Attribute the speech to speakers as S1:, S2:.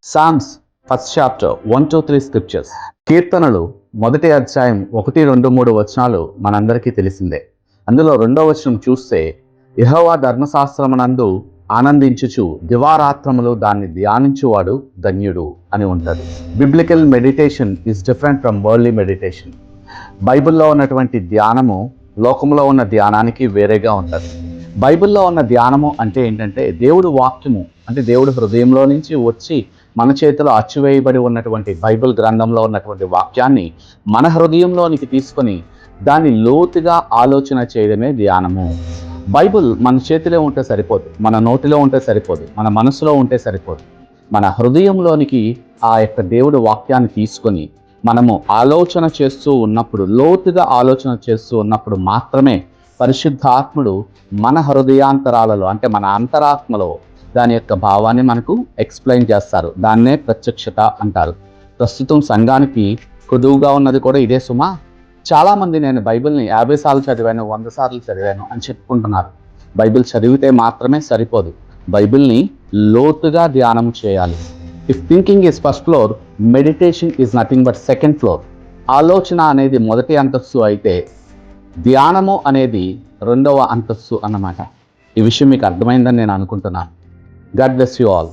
S1: Psalms first chapter 1-3 scriptures. కీర్తనలు మొదటి అధ్యాయం 1, 2, 3 వచనాలు మనందరికీ తెలిసిందే. అందులో 2వ వచనం చూస్తే, యెహోవా ధర్మశాస్త్రమునందు ఆనందించుచు దివారాత్రములు దాన్ని ధ్యానించువాడు ధన్యుడు అని ఉంటుంది. Biblical meditation is different from worldly meditation. బైబిల్లో ఉన్నటువంటి ధ్యానము లోకంలో ఉన్న ధ్యానానికి వేరేగా ఉంటుంది. బైబిల్లో ఉన్న ధ్యానము అంటే ఏంటంటే, దేవుడు వాక్యము అంటే దేవుడు హృదయంలో నుంచి వచ్చి మన చేతిలో అచ్చువేయబడి ఉన్నటువంటి బైబిల్ గ్రంథంలో ఉన్నటువంటి వాక్యాన్ని మన హృదయంలోనికి తీసుకొని దాన్ని లోతుగా ఆలోచన చేయడమే ధ్యానము. బైబిల్ మన చేతిలో ఉంటే సరిపోదు, మన నోటిలో ఉంటే సరిపోదు, మన మనసులో ఉంటే సరిపోదు. మన హృదయంలోనికి ఆ యొక్క దేవుడు వాక్యాన్ని తీసుకొని మనము ఆలోచన చేస్తూ ఉన్నప్పుడు, లోతుగా ఆలోచన చేస్తూ ఉన్నప్పుడు మాత్రమే పరిశుద్ధాత్ముడు మన హృదయాంతరాలలో అంటే మన అంతరాత్మలో దాని యొక్క భావాన్ని మనకు ఎక్స్ప్లెయిన్ చేస్తారు. దాన్నే ప్రత్యక్షత అంటారు. ప్రస్తుతం సంఘానికి కొదువుగా ఉన్నది కూడా ఇదే సుమా. చాలామంది నేను బైబిల్ని 50 సార్లు చదివాను, 100 సార్లు చదివాను అని చెప్పుకుంటున్నారు. బైబిల్ చదివితే మాత్రమే సరిపోదు, బైబిల్ని లోతుగా ధ్యానం చేయాలి. If thinking is first floor, meditation is nothing but second floor. ఆలోచన అనేది మొదటి అంతస్తు అయితే ధ్యానము అనేది 2వ అంతస్తు అన్నమాట. ఈ విషయం మీకు అర్థమైందని నేను అనుకుంటున్నాను. God bless you all.